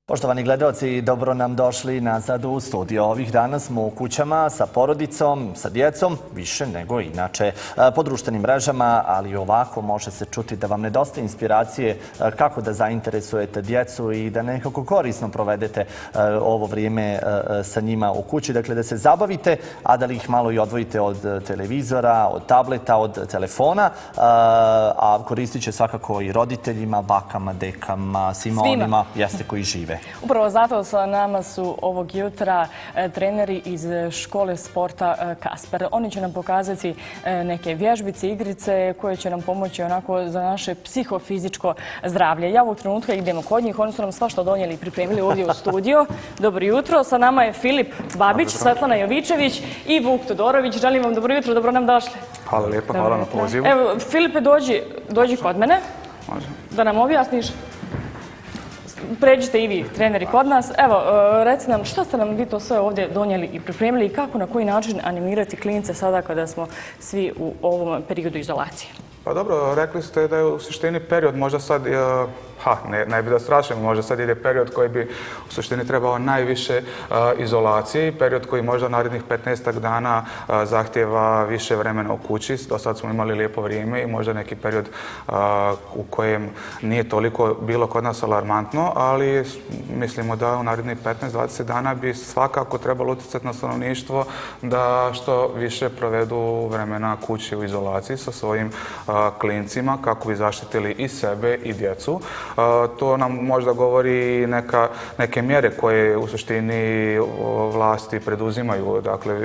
Poštovani gledaoci, dobro nam došli nazad u studio. Ovih dana smo u kućama sa porodicom, sa djecom, više nego inače. Po društvenim mrežama, ali ovako može se čuti da vam nedostaje inspiracije kako da zainteresujete djecu i da nekako korisno provedete ovo vrijeme sa njima u kući. Dakle, da se zabavite, a da li ih malo i odvojite od televizora, od tableta, od telefona. A koristit će svakako i roditeljima, bakama, dekama, svima onima koji žive. Upravo zato sa nama su ovog jutra treneri iz škole sporta Kasper. Oni će nam pokazati neke vježbice, igrice koje će nam pomoći onako za naše psihofizičko zdravlje. Ja ovog trenutka idemo kod njih, oni su nam svašta donijeli i pripremili ovdje u studio. Dobro jutro, sa nama je Filip Babić, Svetlana Jovičević i Vuk Todorović. Želim vam dobro jutro, dobro nam došli. Hvala lijepo, hvala na pozivu. Evo, Filipe, dođi kod mene da nam objasniš. Pređite i vi, treneri, kod nas. Evo, reci nam što ste nam vi to sve ovdje donijeli i pripremili i kako, na koji način animirati klince sada kada smo svi u ovom periodu izolacije? Pa dobro, rekli ste da je u suštini period možda sad, ne bi da strašimo, možda sad ide period koji bi u suštini trebao najviše izolacije, period koji možda narednih 15 dana zahtjeva više vremena u kući. Do sad smo imali lijepo vrijeme i možda neki period u kojem nije toliko bilo kod nas alarmantno, ali mislimo da u narednih 15-20 dana bi svakako trebalo utjecati na stanovništvo da što više provedu vremena kući u izolaciji sa svojim klincima kako bi zaštitili i sebe i djecu. To nam možda govori neke mjere koje u suštini vlasti preduzimaju. Dakle,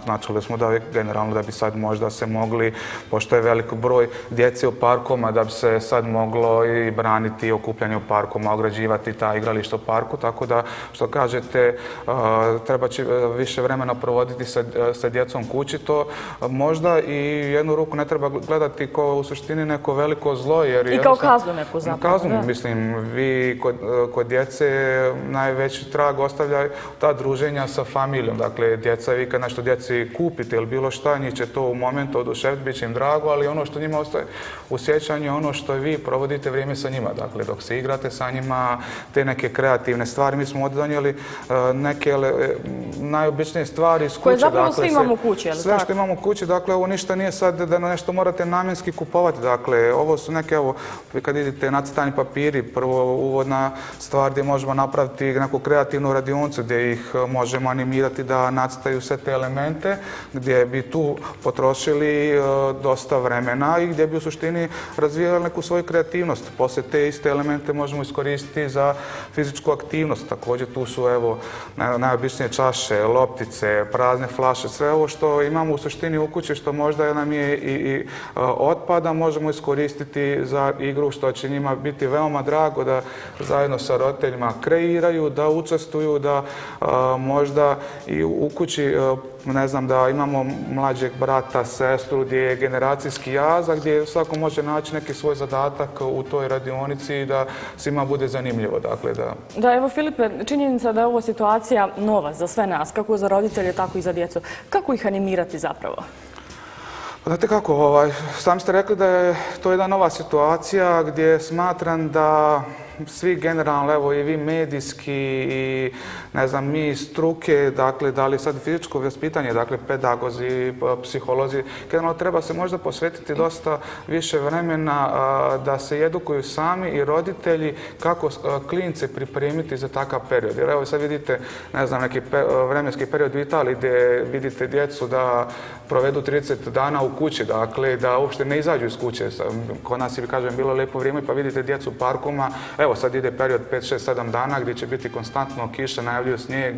načeli smo da generalno da bi sad možda se mogli, pošto je velik broj djece u parkoma, da bi se sad moglo i braniti okupljanje u parkoma, ograđivati ta igrališta u parku, tako da, što kažete, treba će više vremena provoditi sa djecom kući. To možda i jednu ruku ne treba gledati kao u suštini neko veliko zlo. I kao kaznu neku zapravo. Kaznu, mislim, vi kod djece najveći trag ostavljaju ta druženja sa familijom. Dakle, djeca, vi kad nešto djeci kupite ili bilo šta, njih će to u momentu oduševiti, bit će im drago, ali ono što njima ostaje u sjećanju je ono što vi provodite vrijeme sa njima. Dakle, dok se igrate sa njima, te neke kreativne stvari. Mi smo ovdje donijeli neke najobičnije stvari iz kuće. Koje zapravo svi imamo u kući, ali sve što imamo u kući, dakle, ovo ništa nije sad da nešto morate namjenski kupovati. Dakle, ovo su neke, evo, kad idete nacrtani papiri, prvo uvodna stvar gdje možemo napraviti neku kreativnu radionicu gdje ih možemo animirati da nacrtaju sve te elemente, gdje bi tu potrošili dosta vremena i gdje bi u suštini razvijali neku svoju kreativnost. Poslije te iste elemente možemo iskoristiti za fizičku aktivnost. Također tu su, evo, najobičnije čaše, loptice, prazne flaše, sve ovo što imamo u suštini u kući, što možda nam je i otpada, možemo iskoristiti za igru, što će njima biti veoma drago da zajedno sa roditeljima kreiraju, da učestvuju, da možda i u kući, ne znam, da imamo mlađeg brata, sestru, gdje je generacijski jaz, gdje svako može naći neki svoj zadatak u toj radionici i da svima bude zanimljivo. Dakle, da, evo Filipe, činjenica da je ovo situacija nova za sve nas, kako za roditelje, tako i za djecu. Kako ih animirati zapravo? Znate kako, sami ste rekli da je to jedna nova situacija gdje smatram da svi generalno, evo i vi medijski i ne znam, mi iz struke, dakle, da li sad fizičko vaspitanje, dakle, pedagozi, psiholozi, generalno treba se možda posvetiti dosta više vremena da se edukuju sami i roditelji kako klince pripremiti za takav period. Jer evo sad vidite, ne znam, neki vremenski period u Italiji gdje vidite djecu da provedu 30 dana u kući, dakle, da uopšte ne izađu iz kuće. Kod nas je, kažem, bilo lijepo vrijeme, pa vidite djecu u parkoma. Evo sad ide period 5, 6, 7 dana gdje će biti konstantno kiša, najavljuju snijeg,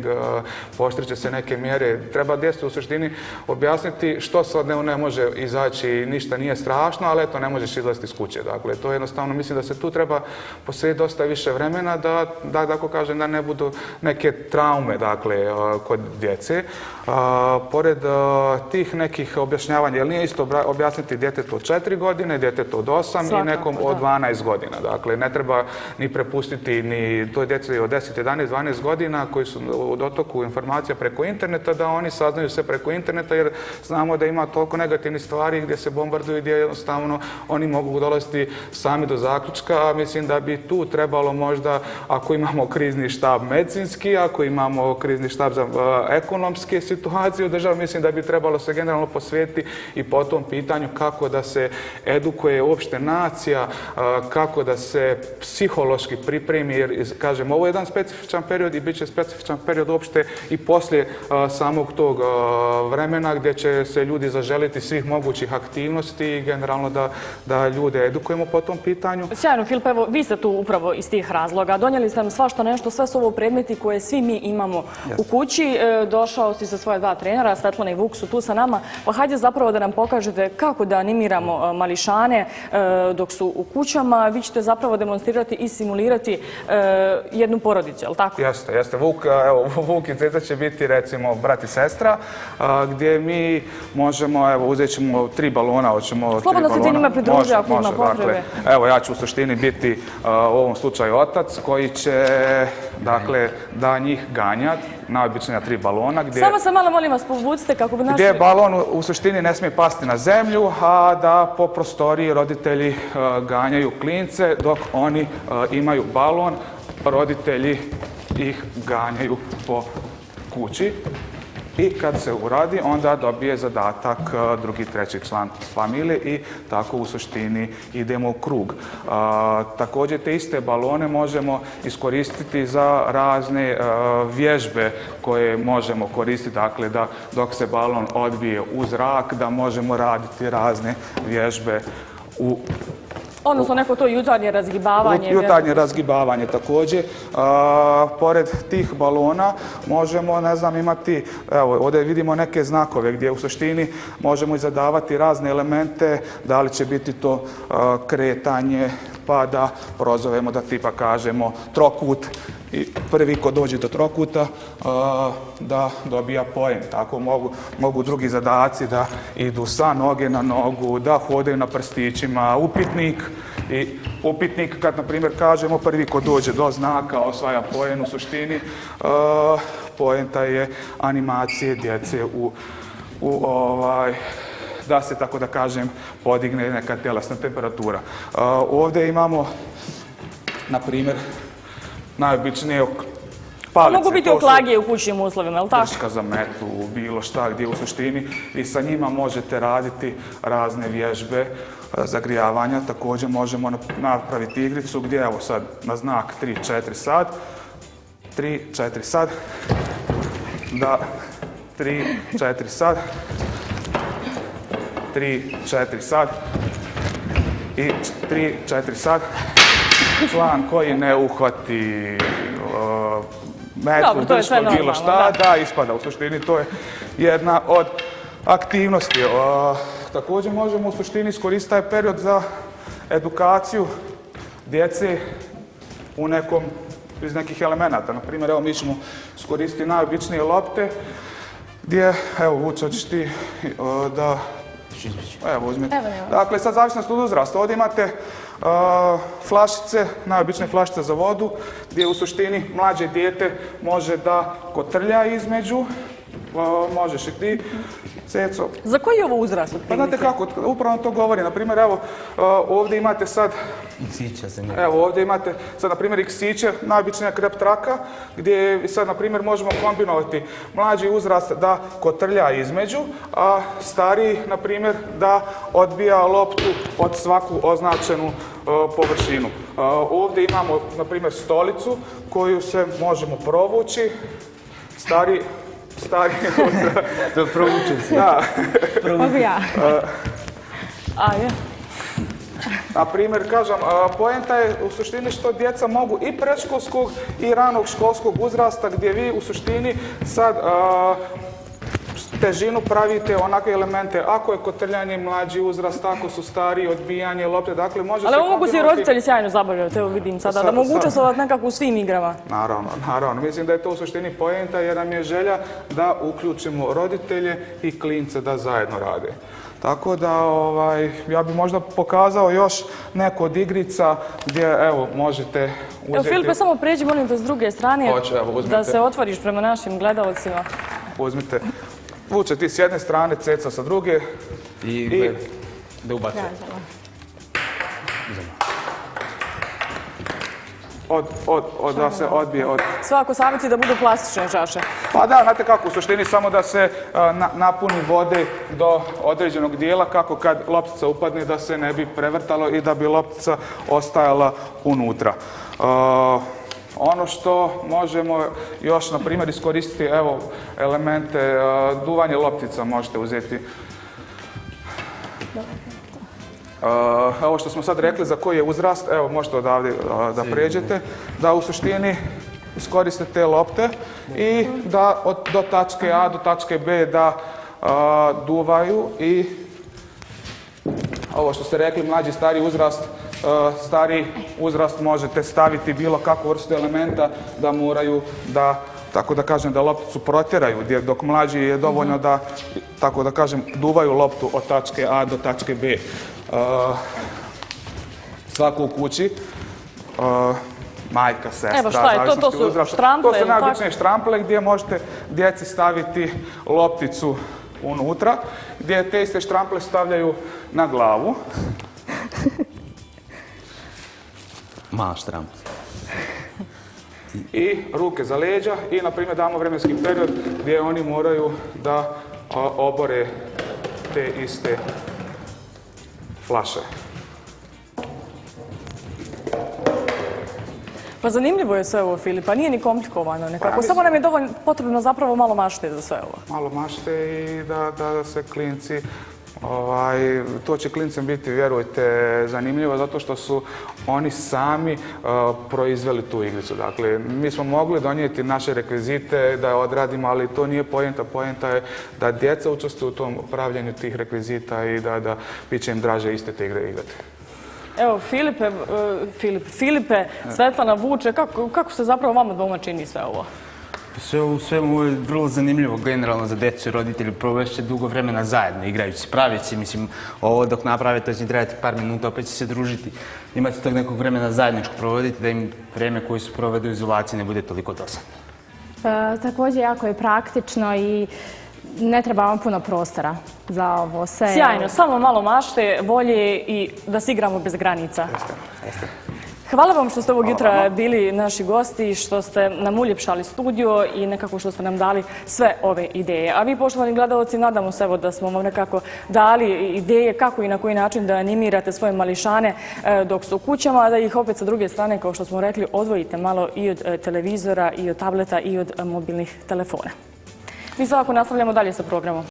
pooštriće se neke mjere. Treba djecu u suštini objasniti što sad ne može izaći, ništa nije strašno, ali eto, ne možeš izlaziti iz kuće. Dakle, to jednostavno mislim da se tu treba posvetiti dosta više vremena da tako kažem, da ne budu neke traume, dakle, kod djece. Pored tih nekih objašnjavanja, jer nije isto objasniti djetetu od 4 godine, djetetu od 8 i nekom od 12 godina. Dakle, ne treba ni prepustiti ni toj djeci od 10, 11, 12 godina koji su u dotoku informacija preko interneta, da oni saznaju sve preko interneta, jer znamo da ima toliko negativnih stvari gdje se bombarduju, gdje jednostavno oni mogu dolaziti sami do zaključka, a mislim da bi tu trebalo možda, ako imamo krizni štab medicinski, ako imamo krizni štab za ekonomske situacije u državi, mislim da bi trebalo se generalno posvetiti i po tom pitanju kako da se edukuje uopšte nacija, kako da se psihološki pripremi, jer, kažem, ovo je jedan specifičan period i bit će specifičan period uopšte i poslije samog tog vremena gdje će se ljudi zaželiti svih mogućih aktivnosti i generalno da ljude edukujemo po tom pitanju. Sjajno, Filip, evo, vi ste tu upravo iz tih razloga. Donijeli ste nam svašta nešto, sve su ovo predmeti koje svi mi imamo u kući. Došao si sa svoje dva trenera, Svetlana i Vuk su tu sa nama. Pa hajde zapravo da nam pokažete kako da animiramo mališane dok su u kućama. Vi ćete zapravo demonstrirati i simulirati jednu porodicu, je li tako? Jeste. Vuk i Ceca će biti, recimo, brat i sestra, gdje mi možemo, evo, uzet ćemo 3 balona, hoćemo 3 balona. Slobodno se ti njima pridruži ako ima potrebe. Dakle, evo, ja ću u suštini biti u ovom slučaju otac koji će, dakle, da njih ganjati, najobičnija 3 balona. Samo se malo, molim vas, povucite kako bi naši... Gdje balon u suštini ne smije pasti na zemlju, a da po prostoriji roditelji ganjaju klince dok oni imaju balon, roditelji ih ganjaju po kući. I kad se uradi, onda dobije zadatak drugi, treći član familije i tako u suštini idemo u krug. Također te iste balone možemo iskoristiti za razne vježbe koje možemo koristiti, dakle da dok se balon odbije u zrak, da možemo raditi razne vježbe odnosno neko to jutarnje razgibavanje. Jutarnje razgibavanje također. Pored tih balona možemo, ne znam, imati, evo, ovdje vidimo neke znakove gdje u suštini možemo i zadavati razne elemente, da li će biti to kretanje, pa da prozovemo, da tipa kažemo trokut, i prvi ko dođe do trokuta da dobija poen. Tako mogu drugi zadaci da idu sa noge na nogu, da hodaju na prstićima, upitnik. I upitnik, kad na primjer kažemo prvi ko dođe do znaka osvaja poen, u suštini poenta je animacije djece da se, tako da kažem, podigne neka tjelesna temperatura. Ovdje imamo, na primjer, najobičnije palice. Mogu biti oklagije u kućnim uslovima, je li tako? Drška za metu, bilo šta gdje u suštini i sa njima možete raditi razne vježbe zagrijavanja. Također možemo napraviti igricu gdje, evo sad, na znak 3-4 sad, 3-4 sad, da 3-4 sad, 3-4 sad i 3-4 sad. Član koji ne uhvati metru, dršku, bilo šta, da, ispada. U suštini to je jedna od aktivnosti. Također možemo u suštini iskoristiti taj period za edukaciju djece iz nekih elemenata. Naprimjer, evo mi ćemo iskoristiti najobičnije lopte gdje, evo Vuče, hoćeš ti da... Evo, uzmite. Dakle, sad zavisnost od uzrasta. Ovdje imate flašice, najobičnije flašice za vodu, gdje u suštini mlađe dijete može da kotrlja između. Možeš i ti, Ceco. Za koji je ovo uzrast? Pa znate kako, upravo to govori. Naprimjer, evo, ovdje imate sad... Evo, ovdje imate sad, na primjer, iksiće, najobičnija krep traka, gdje sad, na primjer, možemo kombinovati mlađi uzrast da kotrlja između, a stariji, na primjer, da odbija loptu od svaku označenu površinu. Ovdje imamo, na primjer, stolicu koju se možemo provući. Stari to provučem se. Da. Mogu ja. Na primjer, kažem, poenta je u suštini što djeca mogu i predškolskog i ranog školskog uzrasta, gdje vi u suštini sad težinu pravite onakve elemente, ako je kotrljanje mlađi uzrast, ako su stariji, odbijanje lopte, dakle može se kombinovati... Ali mogu se roditelji sjajno zabavljati, evo vidim sada, da mogu učestvovati nekako u svim igrama. Naravno. Mislim da je to u suštini poenta jer nam je želja da uključimo roditelje i klince da zajedno rade. Tako da ja bi možda pokazao još neku od igrica gdje evo možete uzeti... Evo Filipe, samo prijeđi molim te s druge strane Hoće, evo, uzmite. da se otvoriš prema našim gledalcima. Uzmite, vuče ti s jedne strane, Ceca sa druge I da ubacuje. Da se odbije od... Svako savjeti da budu plastične čaše. Pa da, znate kako, u suštini samo da se napuni vode do određenog dijela, kako kad loptica upadne da se ne bi prevrtalo i da bi loptica ostajala unutra. Ono što možemo još, na primjer, iskoristiti, evo, elemente duvanje loptica možete uzeti. Ovo što smo sad rekli za koji je uzrast, evo možete odavde da pređete, da u suštini iskoristite te lopte i da do tačke A do tačke B da duvaju i ovo što ste rekli, mlađi, stari uzrast, stari uzrast možete staviti bilo kakvu vrstu elementa da moraju da, tako da kažem, da lopticu protjeraju, dok mlađi je dovoljno da, tako da kažem, duvaju loptu od tačke A do tačke B. Svako u kući, majka, sestra, evo šta je to? To su štrample? To su najobičnije štrample gdje možete djeci staviti lopticu unutra, gdje te iste štrample stavljaju na glavu. Mala štrampa. I ruke za leđa i, na primjer, damo vremenski period gdje oni moraju da obore te iste flaše. Pa zanimljivo je sve ovo, Filipa, nije ni komplikovano nekako, samo nam je dovoljno potrebno zapravo malo mašte za sve ovo. Malo mašte i da se klinci, to će klincem biti, vjerujte, zanimljivo zato što su oni sami proizveli tu igricu. Dakle, mi smo mogli donijeti naše rekvizite da je odradimo, ali to nije poenta. Poenta je da djeca učestvuju u tom pravljenju tih rekvizita i da bit će im draže iste te igre igrati. Evo, Filipe, Svetlana, Vuče, kako se zapravo vama dvoma čini sve ovo? Sve u svemu je vrlo zanimljivo generalno za djecu i roditelji. Provešće dugo vremena zajedno, igrajući, praveći. Mislim, ovo dok naprave to će trebati par minuta, opet će se družiti. Imate tog nekog vremena zajedničko provoditi, da im vrijeme koje su provede u izolaciji ne bude toliko dosadno. Također jako je praktično i ne treba vam puno prostora za ovo sve. Sjajno, samo malo mašte, volje i da se igramo bez granica. Hvala vam što ste ovog jutra bili naši gosti, što ste nam uljepšali studio i nekako što ste nam dali sve ove ideje. A vi, poštovani gledalci, nadamo se da smo vam nekako dali ideje kako i na koji način da animirate svoje mališane dok su u kućama, a da ih opet sa druge strane, kao što smo rekli, odvojite malo i od televizora, i od tableta, i od mobilnih telefona. Mi svakako nastavljamo dalje sa programom.